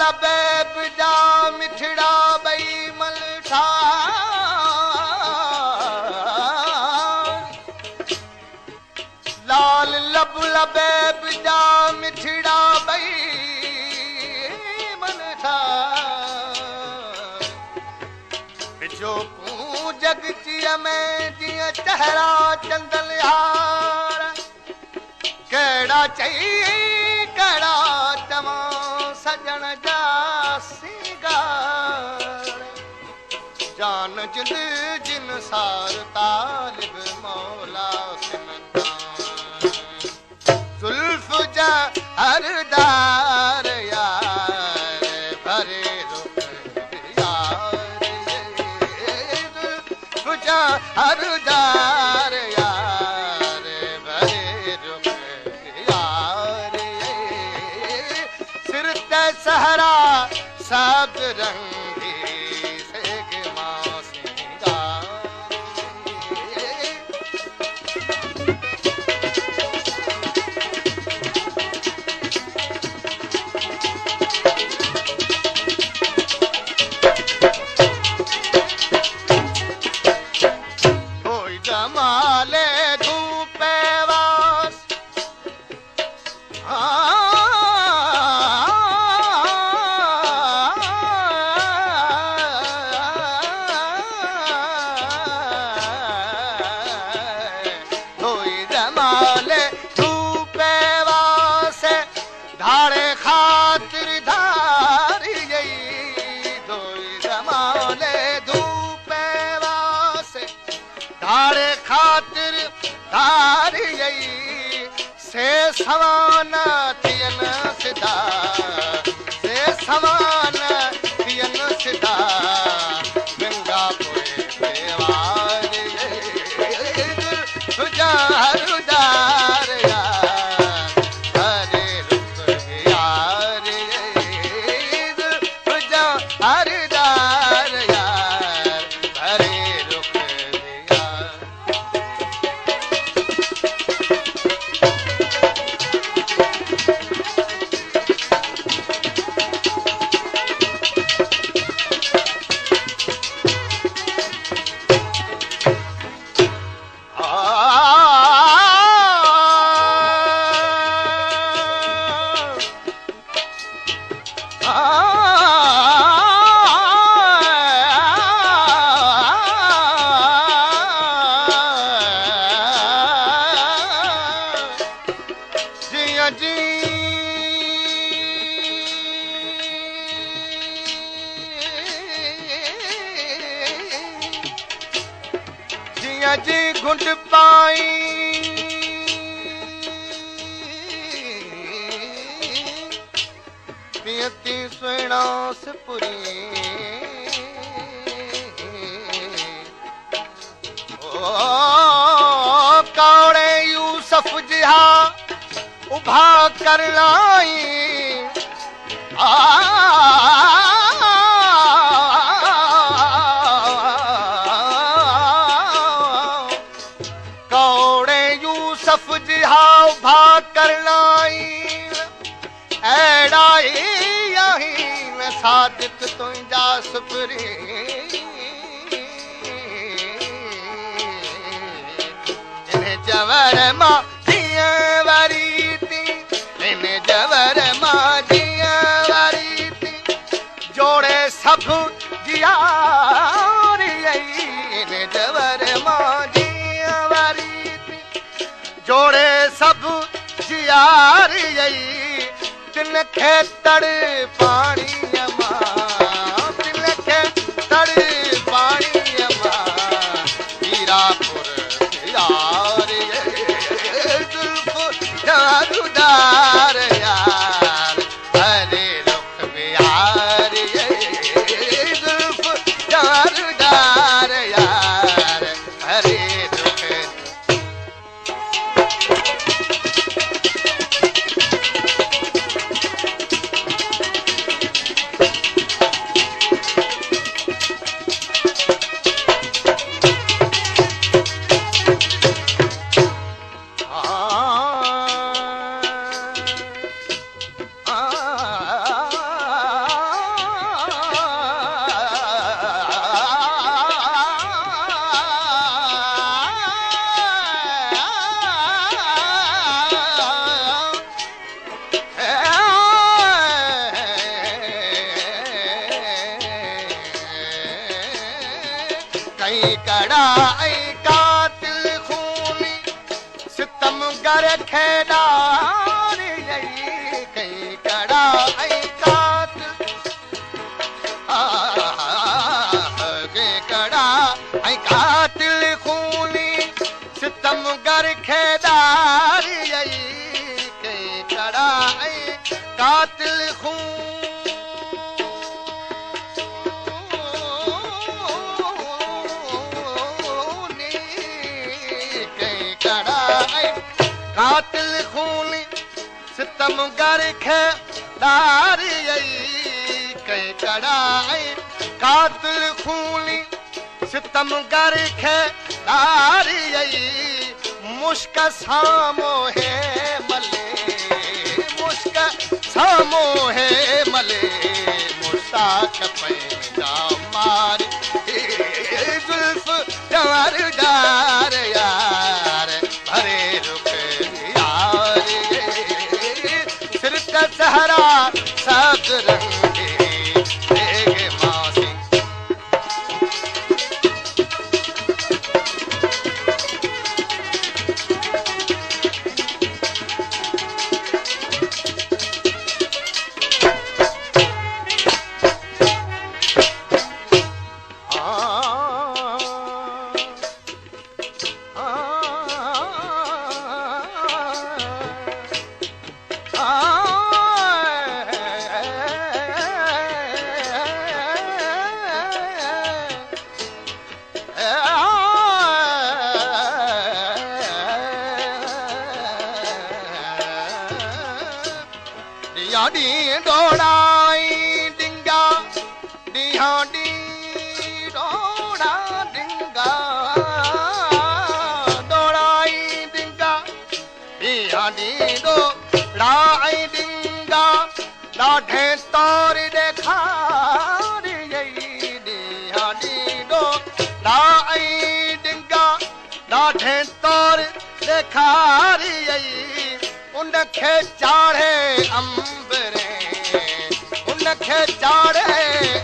लबैब जा मिठड़ा बई मलठा लाल लब लबैब जा मिठड़ा बई मलठा जो कूं जगचीअ में जीअं चहिरा चंदल यार कहिड़ा चई कहिड़ा चवां सजण जा सिंगार जान जिंद जिन सार तालिब मौला जुल्फ जा हरदार यार भरे रुख यार जुल्फ जा हरदार यार भरे रुख यार सिर ते सहरा सब रंगी सेग मां सिंगार जमाले धूपे वास धोई जमाले धूपे वास धारे खातिर धारी गई धोई जमाले धूपे वास धारे खातिर धारी गई से समान थियन सिदा से समान थियन सिदा गंगा पोए देवार तुझा हरदार यार हरे रुख यार तुझा हरदार यार हरे रुख यार जी घुंड पाई पियती सुनास पुरी ओ कौड़े यूसुफ जिहा उभा कर लाई यूसुफ जिहा उभा कर लाई एड़ा यहीन सादिक तुंहिंजा सुपरी इन जवर मां जीअं वरी थी इन जवर मां जीअं वरी थी जोड़े सभु जियारी इन जवर मां जीअं वरी जोड़े सब जियारी तिन खे तड़ पानी तिन खे तड़ पानी हीरापुर यार जुल्फ जादूदार यार हरे रुख यार जुल्फ जादूदार यार हरे रुख कई कड़ा ऐं कातिल खूनी सितमगर खे ॾारी कई कड़ा ऐं कातिल कई कड़ा ऐं कातिल खूनी सितमगर खे ॾारी कई कड़ा ऐं कातिल खूनी कातिल खूनी सितमगर खे ॾारी कई कड़ा ऐं कातिल खूनी सितमगर खे ॾारी मुश्क सां मोहे मले मुश्क सां मोहे मले मुश्ताक पंहिंजा मार जुल्फ जवार डार यार भरे रुख सहरा सब रंगे देगे मासी D डोड़ाई डिंगा Diha D Doda डिंगा डोड़ाई डिंगा Diha D डोड़ाई डिंगा ॾाढे तौर ॾेखारी डिहा डी डोड़ाई डिंगा ॾाढे तौर ॾेखारी उनखे चाढ़े अंबरे उनखे चाढ़े